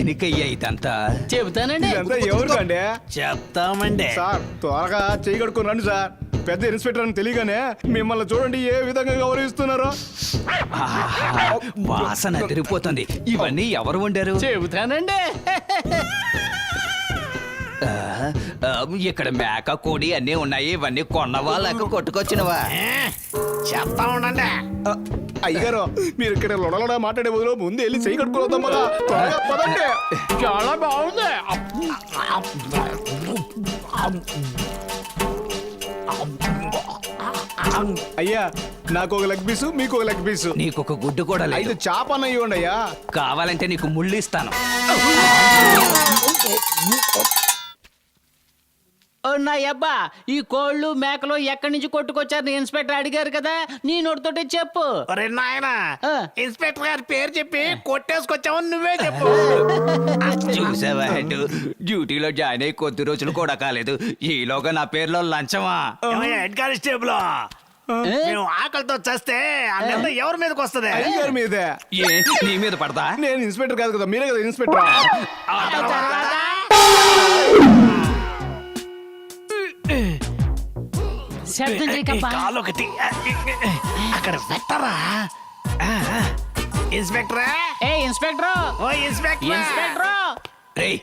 దేనికయ్యా ఇదంతా? చెబుతానండి. ఇదంతా ఎవరికండి? చెప్తామండి. సార్ త్వరగా చేయి కడుక్కొని రండి సార్. పెద్ద ఇన్స్పెక్టర్ అని తెలియగానే మిమ్మల్ని చూడండి ఏ విధంగా గౌరవిస్తున్నారో. ఆహా, వాసన తిరిగిపోతుంది. ఇవన్నీ ఎవరు వండారు? చెబుతానండి. ఇక్కడ మేక కోడి అన్నీ ఉన్నాయి. ఇవన్నీ కొన్నవా లేక కొట్టుకొచ్చినవా? చెప్తా ఉండండి. అయ్యగారు మీరు ఇక్కడ లొడలొడ మాట్లాడే బదులు ముందు వెళ్ళి చేయి కడుక్కోవద్దాం కదా. త్వరగా పదండి. చాలా బాగుంది. అయ్యా నాకు ఒక లెగ్ పీసు, మీకు ఒక లెగ్ పీసు. నీకొక గుడ్డు కూడా లేదు. 5 చేప ఇవ్వండి అయ్యా. కావాలంటే నీకు ముళ్ళు ఇస్తాను. నా అబ్బా, ఈ కోళ్ళు మేకలు ఎక్కడి నుంచి కొట్టుకొచ్చారు ఇన్స్పెక్టర్ అడిగారు కదా, నీ నోటితోటి చెప్పు. ఒరే నాయనా, ఆ. ఇన్స్పెక్టర్ గారి పేరు చెప్పి కొట్టేసుకొచ్చావు, నువ్వే చెప్పు. చూసావా హెడ్, డ్యూటీలో జాయిన్ అయ్యి కొద్ది రోజులు కూడా కాలేదు. ఈలోగా నా పేరులో లంచమా? ఏమయ్యా, హెడ్ కానిస్టేబుల్, మేము ఆకలితో చస్తే ఆ నింద ఎవరి మీదకి వస్తుంది? అయ్యగారి మీదే. ఏ నీ మీద పడతా? నేను ఇన్స్పెక్టర్ కాదు కదా, మీరే కదా ఇన్స్పెక్టర్. శబ్దం చేయకబ్బా. కాలు ఒకటి అక్కడ పెట్టరా. ఇన్స్పెక్టర్, ఏ ఇన్స్పెక్టర్, ఓ ఇన్స్పెక్టర్, ఇన్స్పెక్టర్ రేయ్,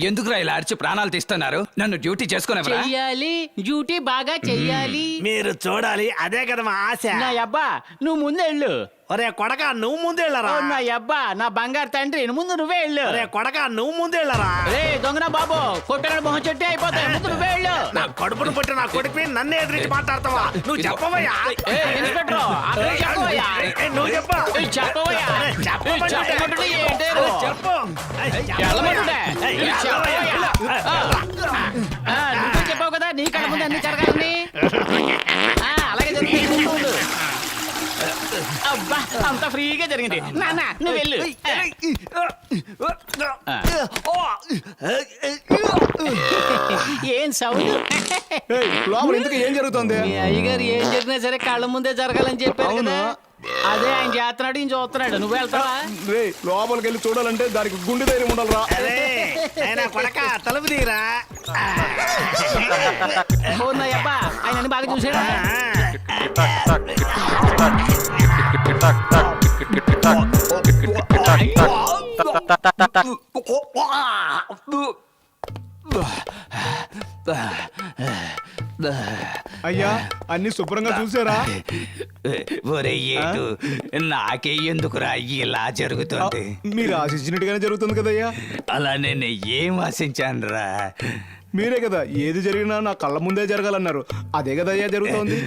ఎందుకురా ఇలా అరిచి ప్రాణాలు తీస్తున్నారు? నన్ను డ్యూటీ చేసుకునేవరా? చెయ్యాలి, డ్యూటీ బాగా చెయ్యాలి. మీరు చూడాలి, అదే కదా మా ఆశ. నా అబ్బా, నువ్వు ముందు వెళ్ళు. ఒరే కొడక, నువ్వు ముందు వెళ్ళరా. నా అబ్బా, నా బంగారు తండ్రి, ముందు నువ్వే వెళ్ళు. ఒరే కొడక, నువ్వు ముందు వెళ్ళరా. రే దొంగన బాబు, కొట్టని మొహం చెట్టే అయిపోతాయి, ముందు నువ్వే వెళ్ళు. నా కడుపును పుట్టి నా కొడుకు నన్ను ఎదిరించి మాట్లాడతావా? నువ్వు చెప్పవయ్యా. ఏ ఇన్స్పెక్టర్, అక్కడ చెప్పవయ్యా. నువ్వు చెప్పు. చెప్పవయ్యా. చెప్పమంటుంటే ఏంటి? చెప్పు. వెళ్ళమంటుంటే. చెప్పవయ్యా. నువ్వే చెప్పావు కదా, నీ కళ్ళ ముందు అన్ని జరగాలని. అలాగే జరుగుతుంది. అబ్బా, అంత ఫ్రీగా జరిగింది. నాన్న నువ్వు వెళ్ళు. ఏం సౌండ్? లోపల ఎందుకు ఏం జరుగుతుంది? మీ అయ్యగారు ఏం జరిగినా సరే కళ్ళ ముందే జరగాలని చెప్పారు కదా, అదే ఆయన చేస్తున్నాడు, ఈయన చూస్తున్నాడు. నువ్వు వెళ్తావా? రే లోపలికి వెళ్ళి చూడాలంటే దానికి గుండె ధైర్యం ఉండాలరా. అరే ఆయన కొడక, తలుపు తీరా. అబ్బా, ఆయన బాగా చూసాడా? అయ్యా అన్ని శుభ్రంగా చూసారా? ఒరే ఏటు, నాకే ఎందుకురా ఇలా జరుగుతుంది? మీరు ఆశించినట్టుగానే జరుగుతుంది కదయ్యా. అలా నేను ఏం ఆశించానురా? మీరే కదా ఏది జరిగినా నా కళ్ళ ముందే జరగాలన్నారు, అదే కదా అయ్యా జరుగుతోంది.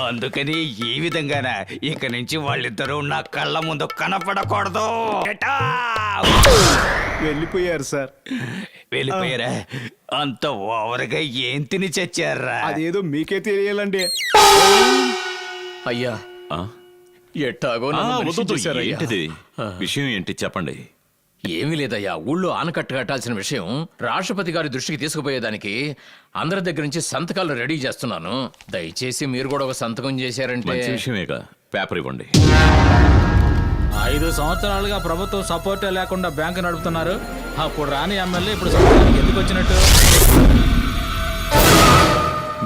అందుకని ఈ విధంగానా ఇక నుంచి వాళ్ళిద్దరూ నా కళ్ళ ముందు కనపడకూడదు. వెళ్ళిపోయారు సార్. వెళ్ళిపోయారా? అంత ఓవర్గా ఏం తిని చచ్చారా? అదేదో మీకే తెలియాలండి. అయ్యా ఎట్టాగో నన్ను మనిషి చేశారయ్యా. ఏంటిది విషయం? ఏంటి చెప్పండి. ఏమీ లేదయ్యా, ఊళ్ళో ఆనకట్ట కట్టాల్సిన విషయం రాష్ట్రపతి గారి దృష్టికి తీసుకుపోయేదానికి అందరి దగ్గర నుంచి సంతకాలు రెడీ చేస్తున్నాను. దయచేసి మీరు కూడా ఒక సంతకం చేశారంటే. మంచి విషయమేగా, పేపర్ ఇవ్వండి. 5 సంవత్సరాలుగా ప్రభుత్వం సపోర్టే లేకుండా బ్యాంకు నడుపుతున్నారు. అప్పుడు రాని ఎమ్మెల్యే ఇప్పుడు సంతకానికి ఎందుకు వచ్చినట్టు?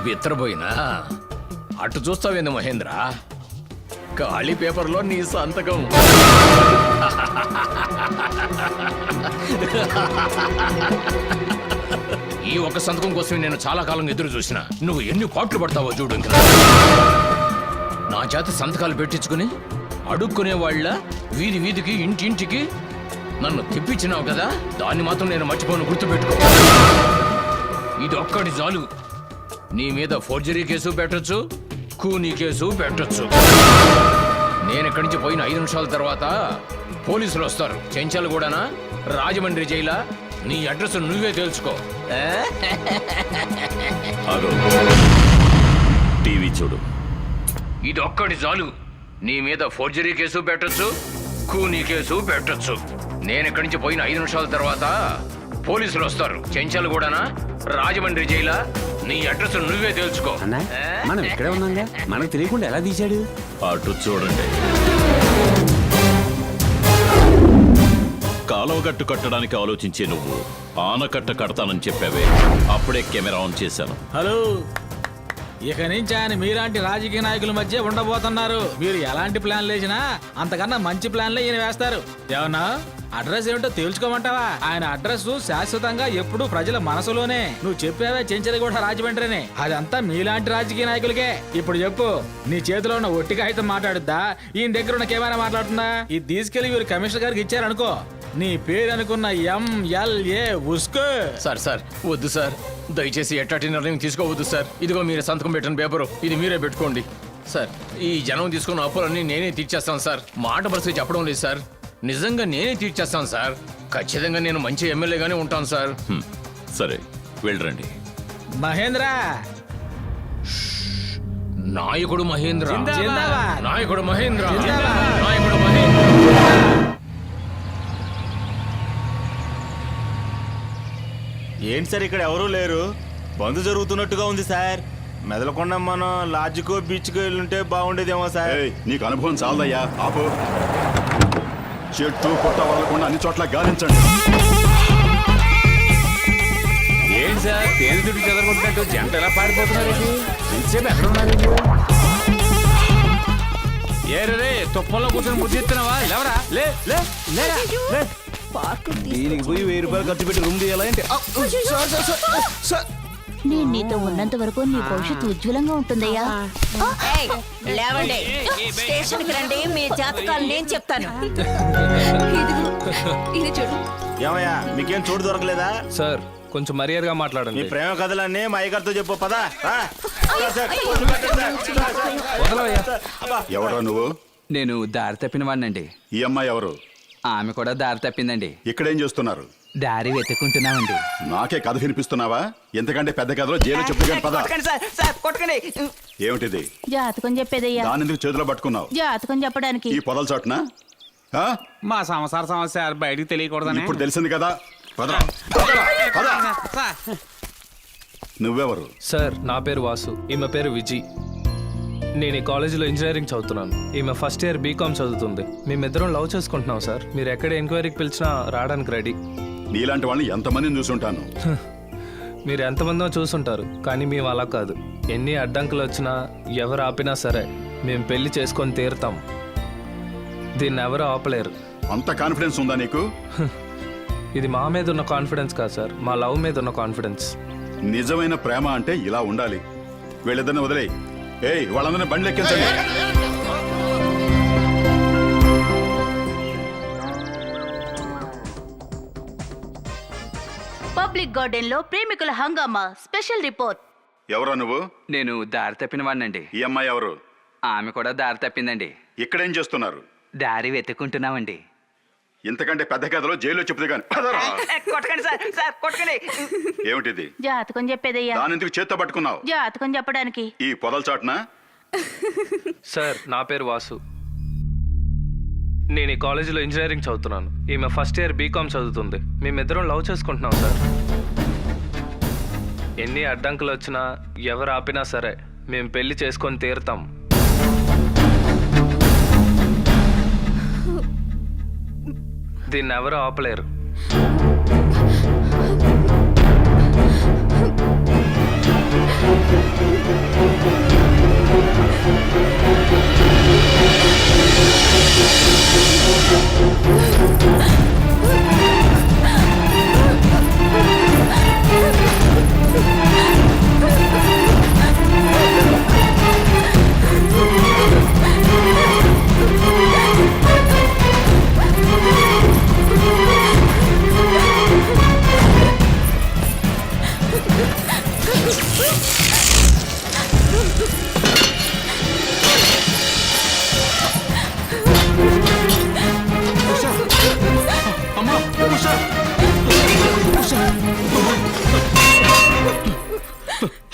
బిత్తరపోయినా అటు చూస్తావేంది మహేంద్ర? ఖాళీ పేపర్లో నీ సంతకం. ఈ ఒక్క సంతకం కోసం నేను చాలా కాలం ఎదురు చూసిన. నువ్వు ఎన్ని పాటలు పడతావో చూడు. నా చేత సంతకాలు పెట్టించుకుని అడుక్కునే వాళ్ళ వీధి వీధికి ఇంటింటికి నన్ను తిప్పించినావు కదా, దాన్ని మాత్రం నేను మర్చిపోను, గుర్తుపెట్టుకో. ఇది ఒక్కటి చాలు. నీ మీద ఫోర్జరీ కేసు పెట్టొచ్చు, కూనీ కేసు పెట్టొచ్చు. నేను ఇక్కడి నుంచి పోయిన 5 నిమిషాల తర్వాత పోలీసులు వస్తారు. చెంచాలు కూడానా, రాజమండ్రి జైలా, నీ అడ్రస్ నువ్వే తెలుసుకో. టీవీ చూడు. ఇది ఒక్కటి చాలు. నీ మీద ఫోర్జరీ కేసు పెట్టొచ్చు, కూనీ కేసు పెట్టొచ్చు. నేను ఇక్కడి నుంచి పోయిన 5 నిమిషాల తర్వాత పోలీసులు వస్తారు. చెంచాలు కూడానా, రాజమండ్రి జైలా, నీ అడ్రస్ నువ్వే తెలుసుకో. మనం ఇక్కడే ఉన్నాగా, మనకు తెలియకుండా ఎలా తీశాడు? అటు చూడండి. కాలువగట్టు కట్టడానికి ఆలోచించే నువ్వు ఆనకట్ట కడతానని చెప్పావే, అప్పుడే కెమెరా ఆన్ చేశాను. హలో, ఇక నుంచి ఆయన మీలాంటి రాజకీయ నాయకుల మధ్య ఉండబోతున్నారు. మీరు ఎలాంటి ప్లాన్లు వేసినా అంతకన్నా మంచి ప్లాన్లే ఈయన వేస్తారు. ఏమన్నా అడ్రస్ ఏమిటో తేల్చుకోమంటావా? ఆయన అడ్రస్ శాశ్వతంగా ఎప్పుడూ ప్రజల మనసులోనే. నువ్వు చెప్పావే చెంచరి కూడా రాజమండ్రిని, అదంతా మీలాంటి రాజకీయ నాయకులకే. ఇప్పుడు చెప్పు, నీ చేతిలో ఉన్న ఒట్టి కాగితం మాట్లాడుద్దా, ఈయన దగ్గర ఉన్న కెమెరా మాట్లాడుతుందా? ఇది తీసుకెళ్లి వీరు కమిషనర్ గారికి ఇచ్చారనుకో, నీ పేరు అనుకున్న MLA ఉస్కో. సార్ సార్ వద్దు సార్, దయచేసి ఎట్లాంటి నిర్ణయం తీసుకోవద్దు సార్. ఇదిగో మీరు సంతకం పెట్టిన పేపరు, ఇది మీరే పెట్టుకోండి సార్. ఈ జనం తీసుకున్న అప్పులన్నీ నేనే తీర్చేస్తాను సార్. మాట పరిస్థితి చెప్పడం లేదు సార్, నిజంగా నేనే తీర్చేస్తాను సార్. ఖచ్చితంగా నేను మంచి ఎమ్మెల్యేగానే ఉంటాను సార్. సరే వెళ్ళరండి. మహేంద్ర, నాయకుడు మహేంద్ర, జిందాబాద్. నాయకుడు మహేంద్ర, జిందాబాద్. నాయకుడు మహేంద్ర. ఏంటి సార్ ఇక్కడ ఎవరూ లేరు? బంద్ జరుగుతున్నట్టుగా ఉంది సార్. మెదలకుండా మనం లాడ్జ్కో బీచ్కో వెళ్ళుంటే బాగుండేదేమో సార్. నీకు అనుభవం చాలదయ్యా, ఆపు. చెట్టు పుట్ట వదలకుండా అన్ని చోట్ల గాలించండి. ఏంటి సార్ తేనె దుడ్డు చెదరగొట్టినట్టు జంట ఎలా పారిపోతున్నారు? ఇంతసేపు ఎక్కడ ఉన్నారు? ఏరే తుప్పల్లో కూర్చొని బుద్ధి ఇస్తున్నావా? లేవరా, లే లే లేరా, లే. దీనికి పోయి 1000 రూపాయలు ఖర్చు పెట్టి రూమ్ తీయాలంటే నేను నీతో ఉన్నంత వరకు నీ భవిష్యత్తు ఉజ్వలంగా ఉంటుందయ్యా. లేవండి, స్టేషన్ కి రండి, మీ జాతకాలు నేను చెప్తాను. ఇది చూడు. ఏమయ్యా మీకేం చోటు దొరకలేదా? సార్ కొంచెం మర్యాదగా మాట్లాడండి. మీ ప్రేమ కథలన్నీ మా అయ్యగారితో చెప్పు పదా. ఎవరా నువ్వు? నేను దారి తప్పిన వాడినండి. ఈ అమ్మాయి ఎవరు? ఆమె కూడా దారి తప్పిందండి. ఇక్కడేం చేస్తున్నారు? దారి వెతుక్కుంటున్నామండి. నాకే కథ వినిపిస్తున్నావా? ఎంతకంటే పెద్ద కథలో జైలు చెప్పుగా పద. ఏమిటిది? జాతకం చెప్పేదయ్యా. దాని ఎందుకు చేతిలో పట్టుకున్నావు? జాతకం చెప్పడానికి. ఈ పొదల చాటున మా సంసార సమస్య బయటికి తెలియకూడదని. ఇప్పుడు తెలిసింది కదా, పదరా, పదరా, పద. నువ్వెవరు? సార్ నా పేరు వాసు, ఈమె పేరు విజి. నేను ఈ కాలేజీలో ఇంజనీరింగ్ చదువుతున్నాను. ఈమె ఫస్ట్ ఇయర్ బీకామ్ చదువుతుంది. మేమిద్దరం లవ్ చేసుకుంటున్నాం సార్. మీరు ఎక్కడ ఎంక్వైరీకి పిలిచినా రావడానికి రెడీ. నీలాంటి వాళ్ళని ఎంతమందిని చూసుంటాను. మీరు ఎంతమందో చూసుంటారు, కానీ మేము అలా కాదు. ఎన్ని అడ్డంకులు వచ్చినా ఎవరు ఆపినా సరే మేము పెళ్లి చేసుకొని తీరుతాం. దీన్ని ఎవరు ఆపలేరు. అంత కాన్ఫిడెన్స్ ఉందా నీకు? ఇది మా మీద ఉన్న కాన్ఫిడెన్స్ కాదు సార్, మా లవ్ మీద ఉన్న కాన్ఫిడెన్స్. నిజమైన ప్రేమ అంటే ఇలా ఉండాలి. వీళ్ళిద్దరిని వదిలేయి. ఏయ్, వాళ్ళందరినీ బండ్లు ఎక్కించండి. పబ్లిక్ గార్డెన్ లో ప్రేమికుల హంగామా స్పెషల్ రిపోర్ట్. ఎవరా నువ్వు? నేను దారి తప్పిన వాడినండి. ఈ అమ్మాయి ఎవరు? ఆమె కూడా దారి తప్పిందండి. ఇక్కడేం చేస్తున్నారు? దారి వెతుక్కుంటున్నామండి. ఇంతకంటే పెద్ద కథలో జైల్లో చెప్తే గాని పదరా. కొట్టకండి సార్, సార్ కొట్టకండి. ఏమిటిది? జాతకం చెప్పేదయ్యా. దాని ఎందుకు చేత్తో పట్టుకున్నావు? జాతకం చెప్పడానికి. ఈ పొదల చాటున. సార్ నా పేరు వాసు, నేను ఈ కాలేజీలో ఇంజనీరింగ్ చదువుతున్నాను. ఈమె ఫస్ట్ ఇయర్ బీకామ్ చదువుతుంది. మేమిద్దరం లవ్ చేసుకుంటున్నాం సార్. ఎన్ని అడ్డంకులు వచ్చినా ఎవరు ఆపినా సరే మేము పెళ్లి చేసుకొని తీరుతాం. దీన్ని ఎవరు ఆపలేరు.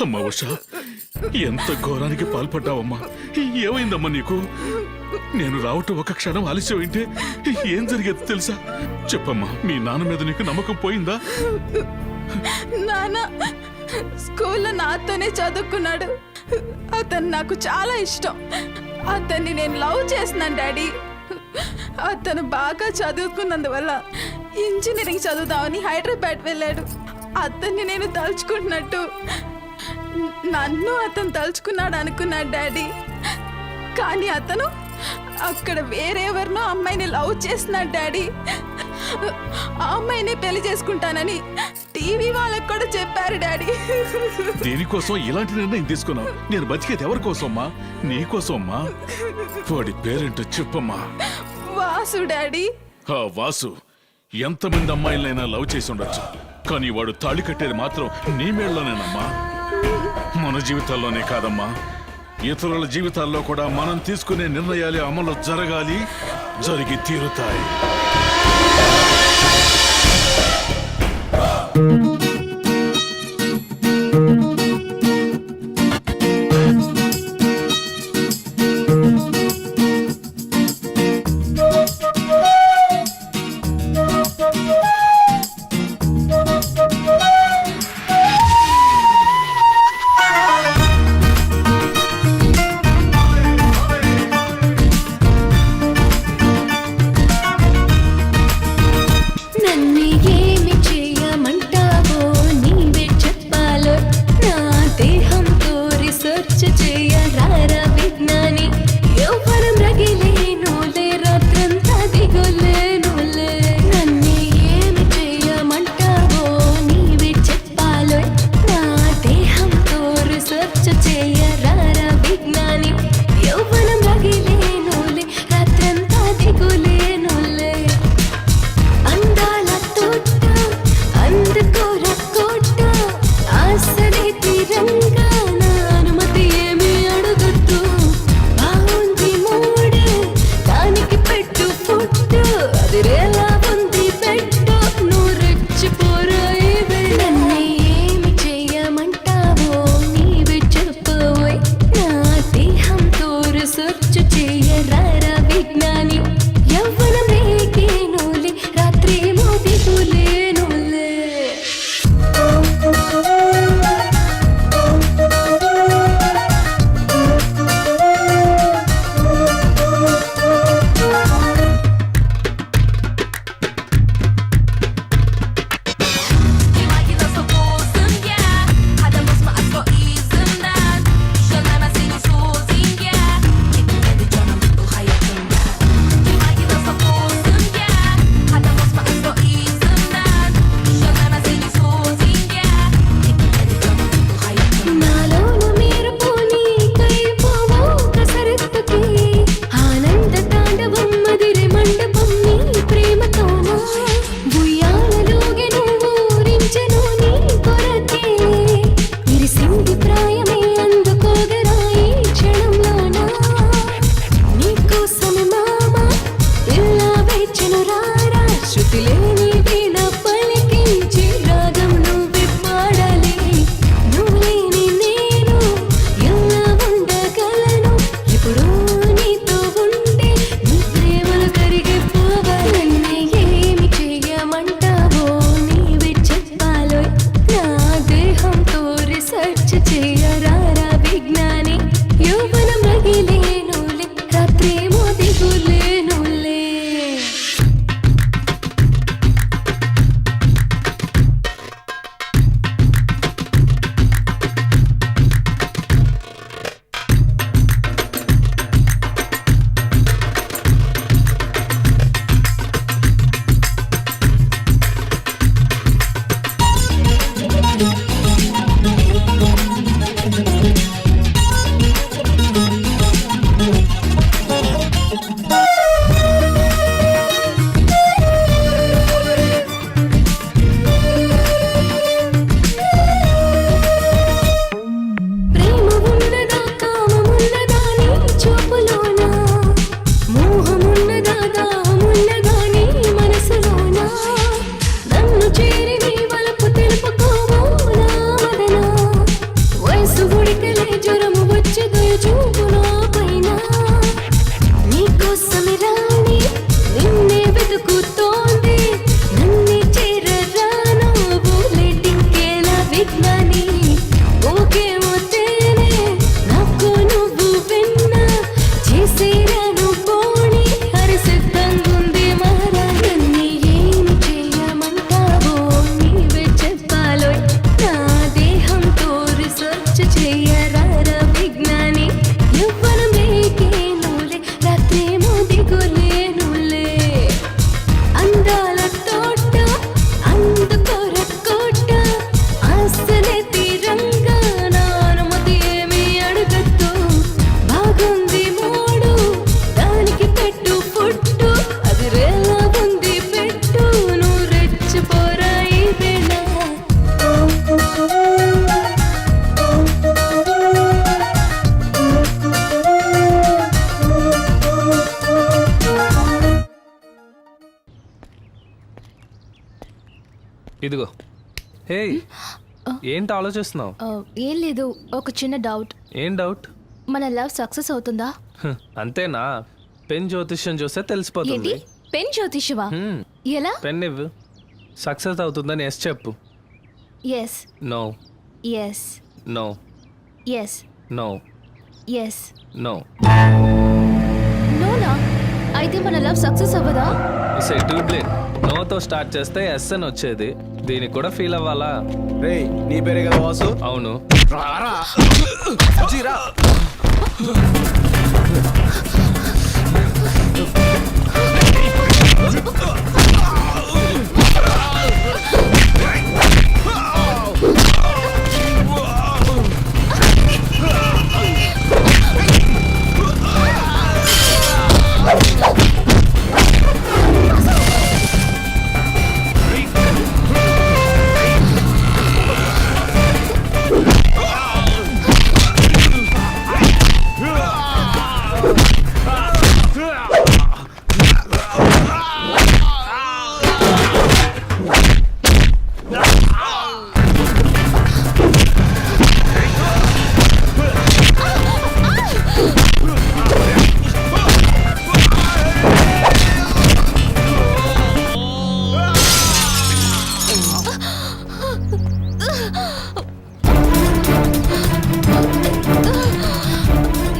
అమ్మా ఉషా, ఎంత ఘోరానికి పాల్పడ్డావమ్మా. ఏమైందమ్మా నీకు? నేను రావటం ఒక క్షణం ఆలస్యమైంటే ఏం జరిగేది తెలుసా? చెప్పమ్మా, మీ నాన్న మీద నీకు నమ్మకం పోయిందా? నాన్న స్కూల్లో నాతోనే చదువుకున్నాడు. అతను నాకు చాలా ఇష్టం. అతన్ని నేను లవ్ చేస్తున్నాను డాడీ. అతను బాగా చదువుకున్నందువల్ల ఇంజనీరింగ్ చదువుదామని హైదరాబాద్ వెళ్ళాడు. అతన్ని నేను తలుచుకుంటున్నట్టు నన్ను అతను తలుచుకున్నాడు అనుకున్నాడు డాడీ. కానీ అతను అక్కడ వేరెవరినో అమ్మాయిని లవ్ చేస్తున్నాడు డాడీ. ఆ అమ్మాయిని పెళ్లి చేసుకుంటానని టీవీ వాళ్ళకు కూడా చెప్పారు డాడీ. దీనికోసం ఇలాంటి నిర్ణయం తీసుకున్నావు? నేను బతికేది ఎవరి కోసమ్మా? నీ కోసమ్మా. వాడి పేరేంటో చెప్పమ్మా. వాసు డాడీ. ఆ వాసు ఎంతమంది అమ్మాయిలైనా లవ్ చేసి ఉండొచ్చు, కానీ వాడు తాళి కట్టేది మాత్రం నీ మేళ్ళలోనేనమ్మా. మన జీవితాల్లోనే కాదమ్మా, ఇతరుల జీవితాల్లో కూడా మనం తీసుకునే నిర్ణయాలు అమలు జరగాలి, జరిగి తీరుతాయి. ఇదిగో. హే, ఏంటి ఆలోచిస్తున్నావు? ఏం లేదు, ఒక చిన్న డౌట్. ఏం డౌట్? మన లవ్ సక్సెస్ అవుతుందా? అంతేనా? పెన్ జ్యోతిష్యం చూస్తే తెలిసిపోతుంది. పెన్ జ్యోతిషవా? ఎలా? పెన్ ఇవ్వు. సక్సెస్ అవుతుందని ఎస్ చెప్పు. Yes. No. Yes. No. Yes. No. Yes. No. నోనా? అయితే మన లవ్ సక్సెస్ అవ్వదా? సే ట్యూబ్లెట్. నోతో స్టార్ట్ చేస్తే ఎస్ అని వచ్చేది. దీనికి కూడా ఫీల్ అవ్వాలా? రే, నీ పేరే కదా వాసు? అవును. రారా జీరా.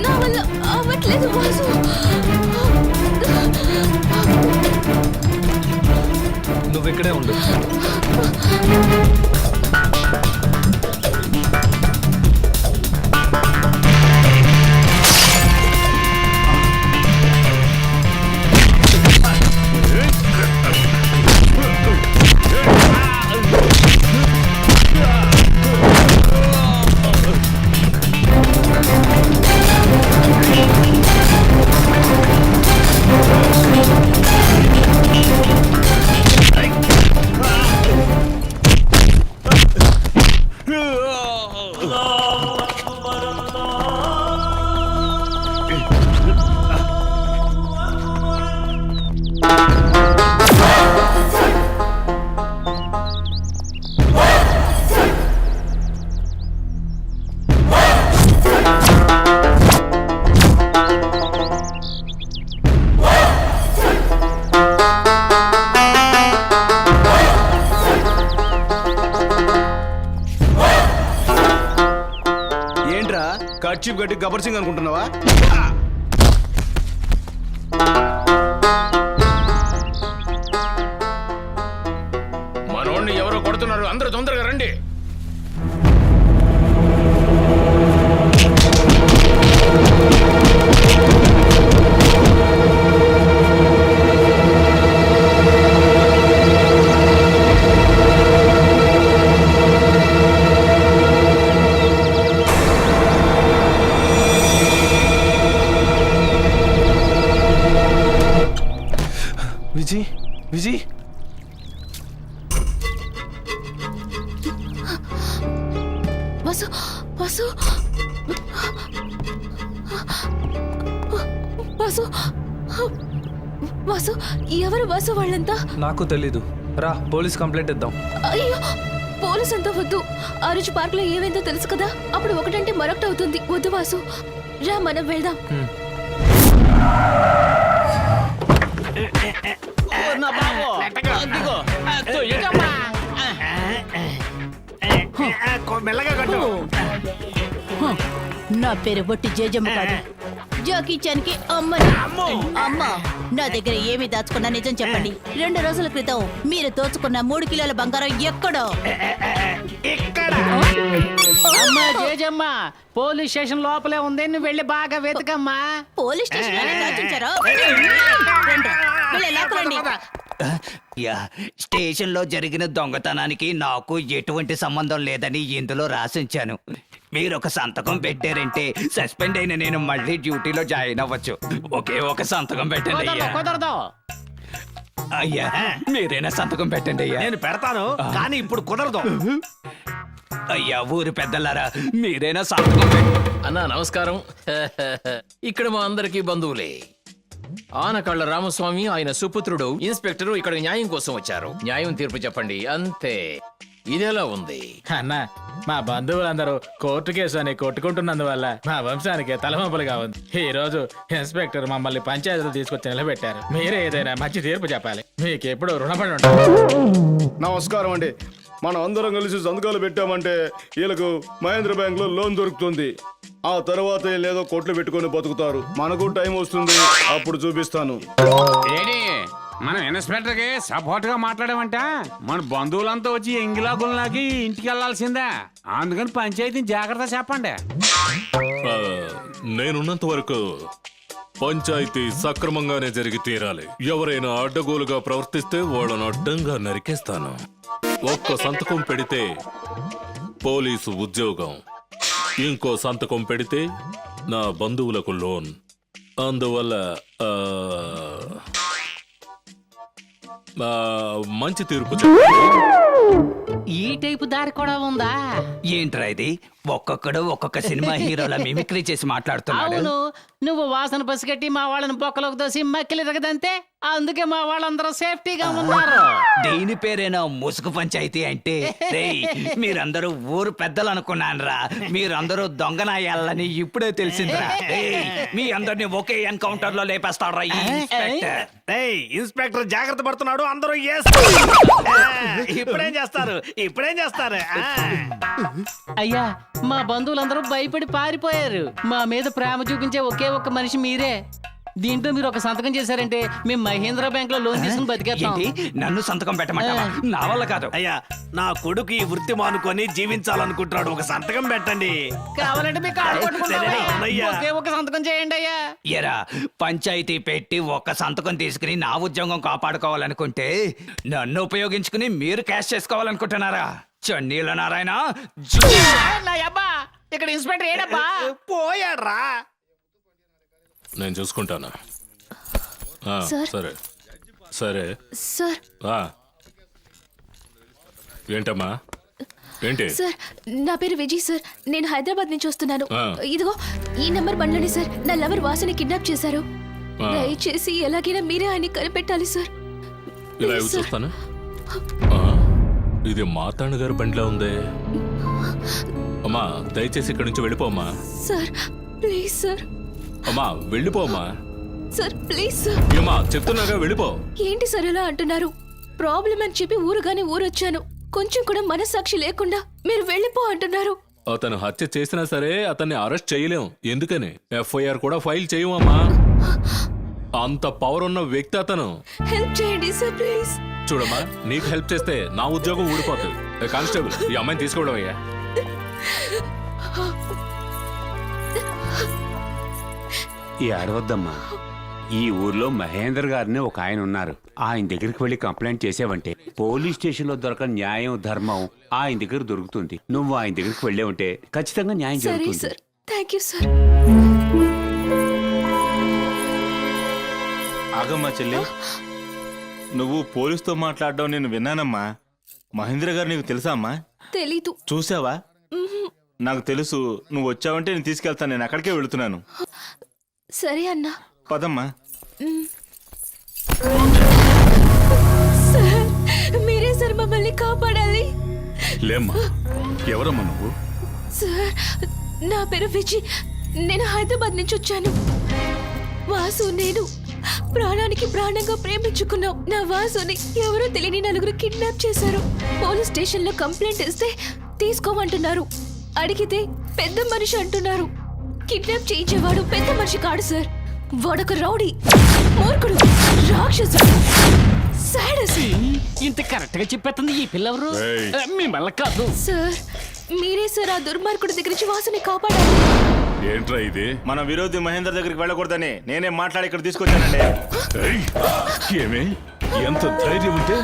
నా వల్ల అవ్వట్లేదు వాసు. నువ్వు ఇక్కడే ఉండు. ఏంట్రా కర్చీఫ్ గట్టి గబ్బర్ సింగ్ అనుకుంటున్నావా? మనోడిని ఎవరో కొడుతున్నారు, అందరూ తొందరగా రండి. విజయ్, విజయ్. వాసు, వాసు, వాసు, వాసు, ఎవరు వాసు వాళ్ళంతా? నాకు తెలీదు. రా, పోలీస్ కంప్లైంట్ ఇద్దాం. అయ్యో, పోలీస్ అంతా వద్దు. ఆ రోజు పార్క్ లో ఏమైందో తెలుసు కదా, అప్పుడు ఒకటంటే మరొకటి అవుతుంది. వద్దు వాసు, రా మనం వెళ్దాం. నా బాబు, అదిగో, తొయ్యకమ్మా. మెల్లగా కట్టు. నా పేరు బొట్టి జేజమ్మ కాదు, జాకీ చాన్ కి అమ్మని. అమ్మ, నా దగ్గర ఏమి దాచుకున్నా నిజం చెప్పండి. 2 రోజుల క్రితం మీరు దోచుకున్న 3 కిలోల బంగారం ఎక్కడో? అమ్మా జేజమ్మ, పోలీస్ స్టేషన్ లోపలే ఉంది, నువ్వు వెళ్ళి బాగా వెతకమ్మా. పోలీస్ స్టేషన్ దాచించారా? స్టేషన్ లో జరిగిన దొంగతనానికి నాకు ఎటువంటి సంబంధం లేదని ఇందులో రాసించాను. మీరు ఒక సంతకం పెట్టారంటే సస్పెండ్ అయిన నేను మళ్ళీ డ్యూటీలో జాయిన్ అవ్వచ్చు. ఒకే ఒక సంతకం పెట్టండి అయ్యా. కుదరదు అయ్యా, మీరైనా సంతకం పెట్టండి అయ్యా. నేను పెడతాను, కానీ ఇప్పుడు కుదరదు. అయ్యా, ఊరు పెద్దలారా, మీరైనా సంతకం అన్నా నమస్కారం. ఇక్కడ మా అందరికీ బంధువులే. ఆనకళ్ళ రామస్వామి ఆయన సుపుత్రుడు ఇన్స్పెక్టర్ ఇక్కడ న్యాయం కోసం వచ్చారు. న్యాయం తీర్పు చెప్పండి అంతే. ఇదేలా ఉంది? అన్న మా బంధువులందరూ కోర్టు కేసు అని కొట్టుకుంటున్నందువల్ల మా వంశానికి తలవంపులుగా ఉంది. ఈ రోజు ఇన్స్పెక్టర్ మమ్మల్ని పంచాయతీలో తీసుకొచ్చి నిలబెట్టారు. మీరే ఏదైనా మంచి తీర్పు చెప్పాలి. మీకు ఎప్పుడు రుణపడి ఉంటారు. నమస్కారం అండి. మనం అందరం కలిసి సంతకాలు పెట్టామంటే వీళ్ళకు మహేంద్ర బ్యాంక్ లో లోన్ దొరుకుతుంది. ఆ తర్వాత లేదో కోట్లు పెట్టుకొని బతుకుతారు. మనకు టైం వస్తుంది, అప్పుడు చూపిస్తాను. ఏడి మనం ఇన్స్పెక్టర్ కి సపోర్ట్ గా మాట్లాడమంట మన బంధువులంతా వచ్చి ఎంగిలాగుల్లాకి ఇంటికి వెళ్లాల్సిందే. అందుకని పంచాయతీని జాగ్రత్త చెప్పండి. నేనున్నంత వరకు పంచాయతీ సక్రమంగానే జరిగి తీరాలి. ఎవరైనా అడ్డగోలుగా ప్రవర్తిస్తే వాళ్ళను అడ్డంగా నరికేస్తాను. ఒక్క సంతకం పెడితే పోలీసు ఉద్యోగం, ఇంకో సంతకం పెడితే నా బంధువులకు లోన్. అందువల్ల మంచి తీర్పు ఈ టైపు దారి కూడా ఉందా? ఏంట్రా ఇది? ఒక్కొక్కడు ఒక్కొక్క సినిమా హీరోల మిమిక్రీ చేసి మాట్లాడుతున్నాడు. అవును, నువ్వు వాసన పసిగట్టి మా వాళ్ళని బొక్కలోకి దోసి మక్కిలి రగదంతే. అందుకే మా వాళ్ళందరూ సేఫ్టీగా ఉన్నారు. దీని పేరేనా ముసుగు పంచాయతీ అంటే? రేయ్, మీరందరూ ఊరు పెద్దలు అనుకున్నానురా. మీరందరూ దొంగనాయాలని ఇప్పుడే తెలిసిందిరా. రేయ్, మీ అందరిని ఒకే ఎన్కౌంటర్ లో లేపేస్తాడ్రా ఈ ఇన్స్పెక్టర్. ఇన్స్పెక్టర్ జాగ్రత్త పడుతున్నాడు. అందరూ ఇప్పుడేం చేస్తారు? అయ్యా, మా బంధువులందరూ భయపడి పారిపోయారు. మా మీద ప్రేమ చూపించే ఒకే ఒక్క మనిషి మీరే. దీంట్లో మీరు ఒక సంతకం చేశారంటే మేము మహేంద్ర బ్యాంక్ లో లోన్ తీసుకుని బతికేస్తాం. ఏంటి? నన్ను సంతకం పెట్టమంటావా? నా వల్ల కాదు. అయ్యా, నా కొడుకు ఈ వృత్తి మానుకొని జీవించాలనుకుంటున్నాడు. ఒక సంతకం పెట్టండి. కావాలంటే మీకు కాళ్ళు పట్టుకుంటాం. అవునయ్యా. ఒకే ఒక సంతకం చేయండి అయ్యా. ఎరా, పంచాయతీ పెట్టి ఒక్క సంతకం తీసుకుని నా ఉద్యోగం కాపాడుకోవాలనుకుంటే నన్ను ఉపయోగించుకుని మీరు క్యాష్ చేసుకోవాలనుకుంటున్నారా? చన్నీల నారాయణ నా అబ్బా, ఇక్కడ ఇన్స్పెక్టర్ ఏడబ్బా? పోయాడ్రా. నేను చూసుకుంటాను. సార్. సరే సరే. సార్ ఏంటమ్మా? ఏంటి? సార్, నా పేరు విజయ్ సార్. నేను హైదరాబాద్ నుంచి వస్తున్నాను. ఇదిగో ఈ నంబర్ బండ్లోనే సార్ నా లవర్ వాసుని కిడ్నాప్ చేశారు. దయచేసి ఎలాగైనా మీరే ఆయన కనిపెట్టాలి సార్. ఇలా చూస్తాను. ఇది మాతాండ గారి బండిలో ఉందే. అమ్మా, దయచేసి ఇక్కడి నుంచి వెళ్ళిపోమ్మా. Sir please sir. అమ్మా, వెళ్ళిపోమ్మా. Sir please sir. ఏమ్మా, చెప్తున్నాగా వెళ్ళిపో. ఏంటి సార్ ఇలా అంటున్నారు? ప్రాబ్లం అని చెప్పి ఊరుగానే ఊరొచ్చాను. కొంచెం కూడా మనస్సాక్షి లేకుండా మీరు వెళ్ళిపో అంటున్నారు. అతను హత్య చేసినా సరే అతన్ని అరెస్ట్ చేయలేం. ఎందుకని ఎఫ్ఐఆర్ కూడా ఫైల్ చేయమమ్మా. అంత పవర్ ఉన్న వ్యక్తి అతను. హెల్ప్ చేయండి సార్ ప్లీజ్. చూడమ్మా, నీకు హెల్ప్ చేస్తే నా ఉద్యోగం ఊడిపోతుంది. కానిస్టేబుల్, ఈ అమ్మాయిని తీసుకోవడం అయ్యా. ఏడవద్దమ్మా. ఈ ఊర్లో మహేందర్ గారిని ఒక ఆయన ఉన్నారు. ఆయన దగ్గరికి వెళ్ళి కంప్లైంట్ చేసావంటే పోలీస్ స్టేషన్ లో దొరకని న్యాయం ధర్మం ఆయన దగ్గర దొరుకుతుంది. నువ్వు ఆయన దగ్గరికి వెళ్ళే ఉంటే ఖచ్చితంగా న్యాయం సరే జరుగుతుంది. Sir, thank you sir. ఆగమ్మా చెల్లి, నువ్వు పోలీసుతో మాట్లాడడం నేను విన్నానమ్మా. మహేంద్ర గారు నీకు తెలుసా అమ్మా? తెలీదు. చూసావా? నాకు తెలుసు. నువ్వు వచ్చావంటే నేను తీసుకెళ్తాను. నేను అక్కడికే వెళుతున్నాను. సరే అన్నా, పదమ్మా. సార్ మీరే సార్ మమ్మల్ని కాపాడాలి. లేమ్మా, ఎవరమ్మా నువ్వు? సార్, నా పేరు విజయ్. నేను హైదరాబాద్ నుంచి వచ్చాను. వాసు నేను ప్రాణానికి ప్రాణంగా ప్రేమించుకున్నాం. నా వాసుని ఎవరో తెలియని నలుగురు కిడ్నాప్ చేశారు. పోలీస్ స్టేషన్ లో కంప్లైంట్ ఇస్తే తీసుకోమంటున్నారు. అడిగితే పెద్ద మనిషి అంటున్నారు. కిడ్నాప్ చేయించేవాడు పెద్ద మనిషి కాడు సార్. వాడొక రౌడీ, మూర్ఖుడు, రాక్షసుడు, సాడసి. ఇంత కరెక్ట్ గా చెప్పేస్తుంది ఈ పిల్లవరు. మిమ్మల్ని కాదు సార్. మీరే సార్ ఆ దుర్మార్గుడి దగ్గర నుంచి వాసుని కాపాడాలి. ఏంట్రా ఇది? మన విరోధి మహేందర్ దగ్గరికి వెళ్ళకూడదని నేనే మాట్లాడి ఇక్కడ తీసుకొచ్చానండి. ఏమే, ఎంత ధైర్యం ఉంటే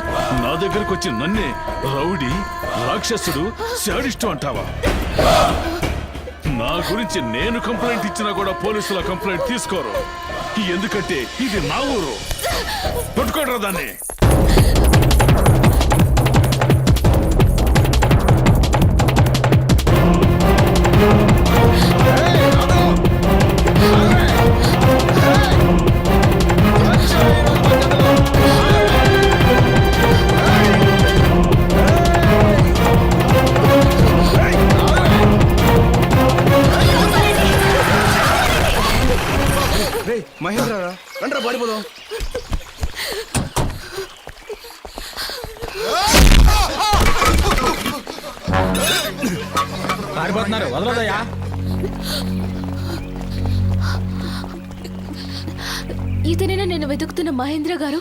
నా దగ్గరకు వచ్చి నన్నే రౌడీ, రాక్షసుడు, శాడిస్టు అంటావా? నా గురించి నేను కంప్లైంట్ ఇచ్చినా కూడా పోలీసుల కంప్లైంట్ తీసుకోరు. ఎందుకంటే ఇది నా ఊరు. పట్టుకోడరా దాన్ని. రండ్రా పడిపోదాం. పారిపోతున్నారు, వదలదయ్యా. ఇతనేనా నేను వెతుకుతున్న మహేంద్ర గారు?